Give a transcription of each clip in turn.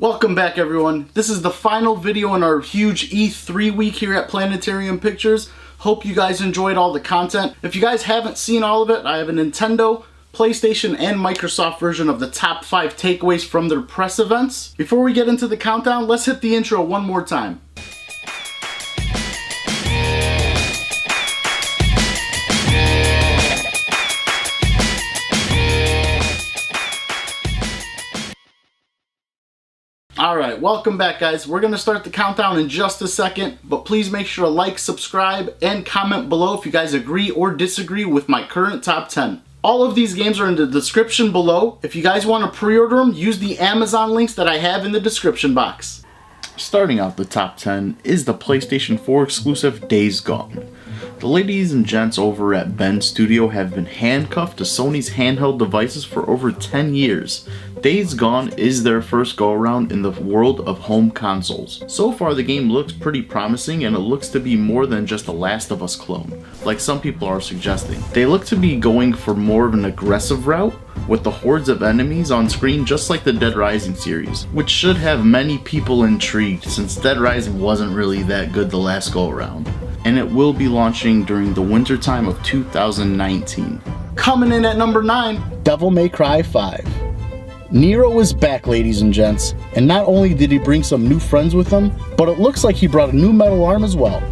Welcome back everyone. This is the final video in our huge E3 week here at Planetarium Pictures. Hope you guys enjoyed all the content. If you guys haven't seen all of it, I have a Nintendo, PlayStation, and Microsoft version of the top 5 takeaways from their press events. Before we get into the countdown, let's hit the intro one more time. Alright, welcome back guys. We're going to start the countdown in just a second, but please make sure to like, subscribe, and comment below if you guys agree or disagree with my current top 10. All of these games are in the description below. If you guys want to pre-order them, use the Amazon links that I have in the description box. Starting out the top 10 is the PlayStation 4 exclusive Days Gone. The ladies and gents over at Bend Studio have been handcuffed to Sony's handheld devices for over 10 years. Days Gone is their first go-around in the world of home consoles. So far the game looks pretty promising and it looks to be more than just a Last of Us clone, like some people are suggesting. They look to be going for more of an aggressive route, with the hordes of enemies on screen just like the Dead Rising series, which should have many people intrigued since Dead Rising wasn't really that good the last go-around. And it will be launching during the winter time of 2019. Coming in at number 9, Devil May Cry 5. Nero is back, ladies and gents, and not only did he bring some new friends with him, but it looks like he brought a new metal arm as well.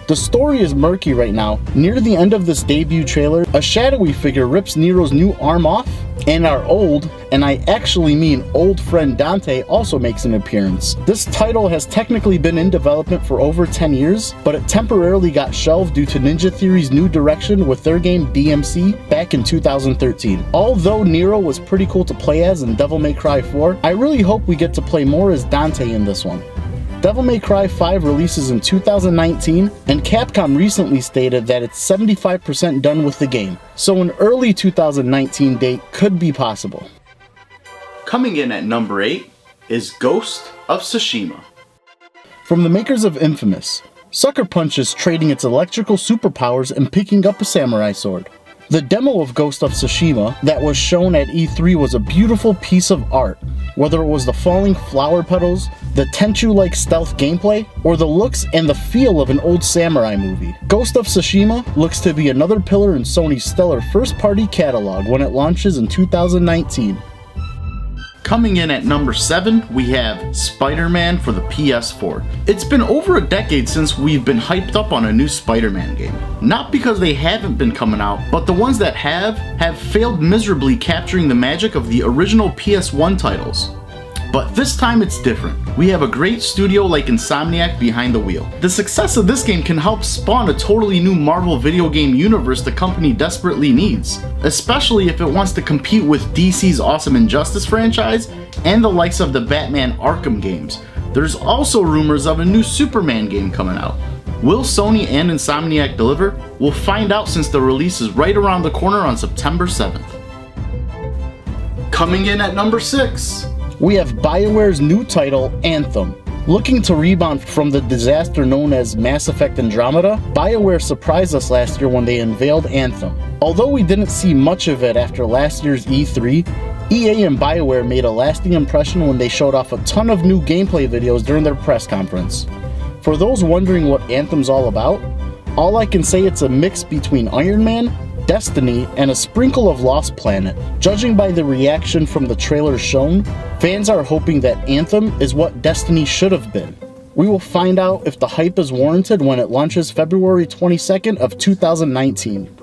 The story is murky right now. Near the end of this debut trailer, a shadowy figure rips Nero's new arm off, and our old, and I actually mean old friend Dante, also makes an appearance. This title has technically been in development for over 10 years, but it temporarily got shelved due to Ninja Theory's new direction with their game DMC back in 2013. Although Nero was pretty cool to play as in Devil May Cry 4, I really hope we get to play more as Dante in this one. Devil May Cry 5 releases in 2019, and Capcom recently stated that it's 75% done with the game, so an early 2019 date could be possible. Coming in at number 8 is Ghost of Tsushima. From the makers of Infamous, Sucker Punch is trading its electrical superpowers and picking up a samurai sword. The demo of Ghost of Tsushima that was shown at E3 was a beautiful piece of art, whether it was the falling flower petals, the Tenchu-like stealth gameplay, or the looks and the feel of an old samurai movie. Ghost of Tsushima looks to be another pillar in Sony's stellar first-party catalog when it launches in 2019. Coming in at number 7, we have Spider-Man for the PS4. It's been over a decade since we've been hyped up on a new Spider-Man game. Not because they haven't been coming out, but the ones that have failed miserably capturing the magic of the original PS1 titles. But this time it's different. We have a great studio like Insomniac behind the wheel. The success of this game can help spawn a totally new Marvel video game universe the company desperately needs, especially if it wants to compete with DC's awesome Injustice franchise and the likes of the Batman Arkham games. There's also rumors of a new Superman game coming out. Will Sony and Insomniac deliver? We'll find out since the release is right around the corner on September 7th. Coming in at number 6, we have BioWare's new title, Anthem. Looking to rebound from the disaster known as Mass Effect Andromeda, BioWare surprised us last year when they unveiled Anthem. Although we didn't see much of it after last year's E3, EA and BioWare made a lasting impression when they showed off a ton of new gameplay videos during their press conference. For those wondering what Anthem's all about, all I can say it's a mix between Iron Man, Destiny, and a sprinkle of Lost Planet. Judging by the reaction from the trailers shown, fans are hoping that Anthem is what Destiny should have been. We will find out if the hype is warranted when it launches February 22nd of 2019.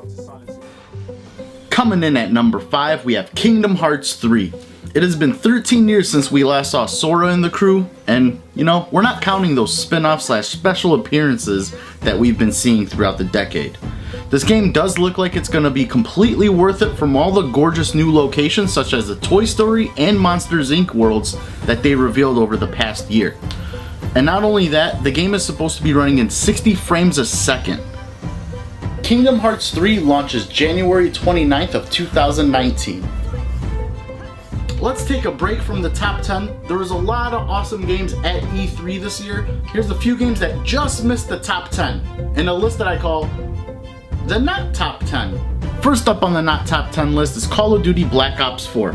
Coming in at number 5, we have Kingdom Hearts 3. It has been 13 years since we last saw Sora and the crew, and you know, we're not counting those spin-off / special appearances that we've been seeing throughout the decade. This game does look like it's going to be completely worth it from all the gorgeous new locations such as the Toy Story and Monsters Inc. worlds that they revealed over the past year. And not only that, the game is supposed to be running in 60 frames a second. Kingdom Hearts 3 launches January 29th of 2019. Let's take a break from the top 10. There was a lot of awesome games at E3 this year. Here's a few games that just missed the top 10 in a list that I call the not top 10. First up on the not top 10 list is Call of Duty Black Ops 4.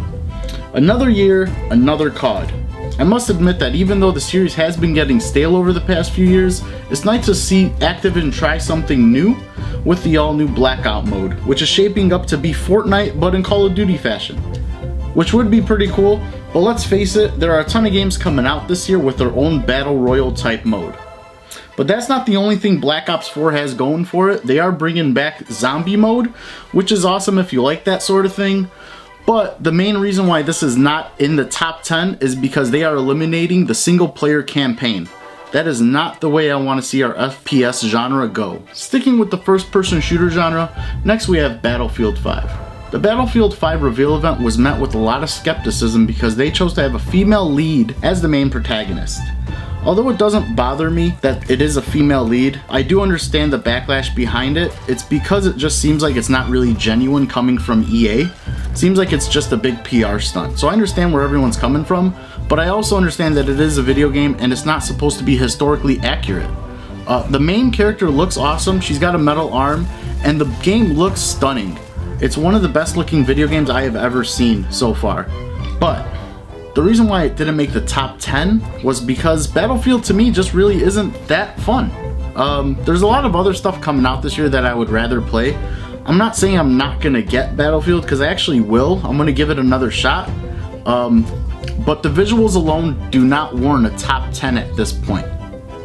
Another year, another COD. I must admit that even though the series has been getting stale over the past few years, it's nice to see Activision try something new with the all-new Blackout mode, which is shaping up to be Fortnite but in Call of Duty fashion, which would be pretty cool. But let's face it, there are a ton of games coming out this year with their own Battle Royale type mode. But that's not the only thing Black Ops 4 has going for it. They are bringing back zombie mode, which is awesome if you like that sort of thing. But the main reason why this is not in the top 10 is because they are eliminating the single player campaign. That is not the way I want to see our FPS genre go. Sticking with the first person shooter genre, next we have Battlefield 5. The Battlefield 5 reveal event was met with a lot of skepticism because they chose to have a female lead as the main protagonist. Although it doesn't bother me that it is a female lead, I do understand the backlash behind it. It's because it just seems like it's not really genuine coming from EA. Seems like it's just a big PR stunt. So I understand where everyone's coming from, but I also understand that it is a video game and it's not supposed to be historically accurate. The main character looks awesome, she's got a metal arm, and the game looks stunning. It's one of the best looking video games I have ever seen so far. But the reason why it didn't make the top 10 was because Battlefield to me just really isn't that fun. There's a lot of other stuff coming out this year that I would rather play. I'm not saying I'm not gonna get Battlefield, because I actually will. I'm gonna give it another shot. But the visuals alone do not warrant a top 10 at this point.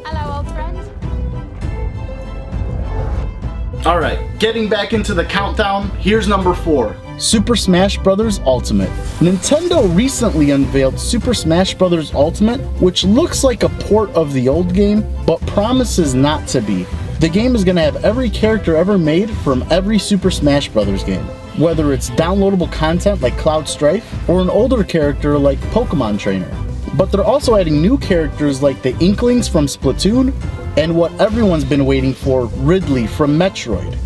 Hello, old friend. Alright, getting back into the countdown, here's number 4. Super Smash Bros. Ultimate. Nintendo recently unveiled Super Smash Bros. Ultimate, which looks like a port of the old game, but promises not to be. The game is going to have every character ever made from every Super Smash Bros. Game, whether it's downloadable content like Cloud Strife, or an older character like Pokemon Trainer. But they're also adding new characters like the Inklings from Splatoon, and what everyone's been waiting for, Ridley from Metroid.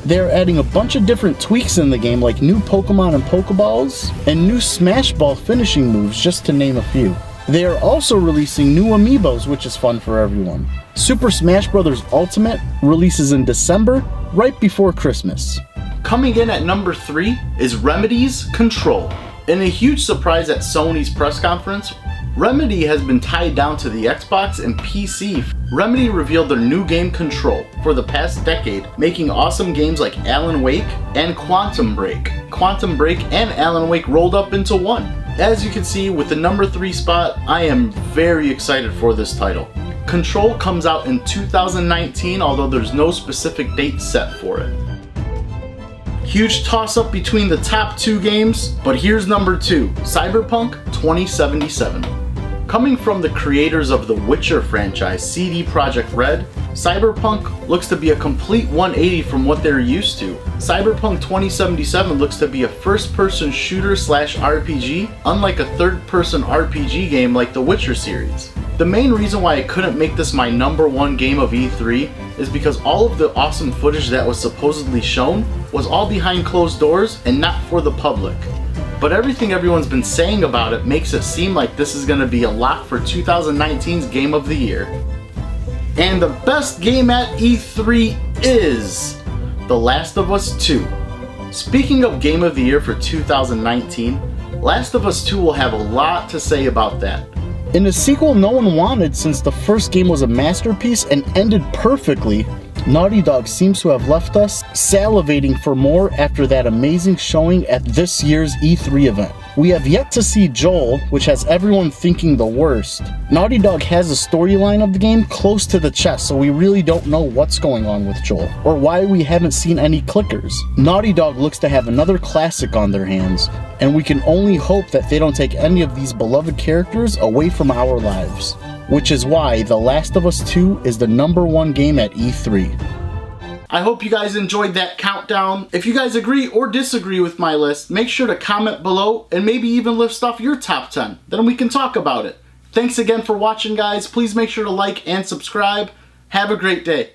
They're adding a bunch of different tweaks in the game, like new Pokemon and Pokeballs, and new Smash Ball finishing moves, just to name a few. They are also releasing new amiibos, which is fun for everyone. Super Smash Bros. Ultimate releases in December, right before Christmas. Coming in at number 3 is Remedy's Control. In a huge surprise at Sony's press conference, Remedy has been tied down to the Xbox and PC. Remedy revealed their new game Control for the past decade, making awesome games like Alan Wake and Quantum Break. Quantum Break and Alan Wake rolled up into one. As you can see, with the number 3 spot, I am very excited for this title. Control comes out in 2019, although there's no specific date set for it. Huge toss-up between the top 2 games, but here's number 2, Cyberpunk 2077. Coming from the creators of the Witcher franchise, CD Projekt Red, Cyberpunk looks to be a complete 180 from what they're used to. Cyberpunk 2077 looks to be a first-person shooter / RPG, unlike a third-person RPG game like the Witcher series. The main reason why I couldn't make this my number 1 game of E3 is because all of the awesome footage that was supposedly shown was all behind closed doors and not for the public. But everything everyone's been saying about it makes it seem like this is going to be a lock for 2019's Game of the Year. And the best game at E3 is The Last of Us 2. Speaking of Game of the Year for 2019, Last of Us 2 will have a lot to say about that. In a sequel no one wanted since the first game was a masterpiece and ended perfectly, Naughty Dog seems to have left us salivating for more after that amazing showing at this year's E3 event. We have yet to see Joel, which has everyone thinking the worst. Naughty Dog has a storyline of the game close to the chest, so we really don't know what's going on with Joel, or why we haven't seen any clickers. Naughty Dog looks to have another classic on their hands, and we can only hope that they don't take any of these beloved characters away from our lives. Which is why The Last of Us 2 is the number 1 game at E3. I hope you guys enjoyed that countdown. If you guys agree or disagree with my list, make sure to comment below and maybe even list off your top 10. Then we can talk about it. Thanks again for watching, guys. Please make sure to like and subscribe. Have a great day.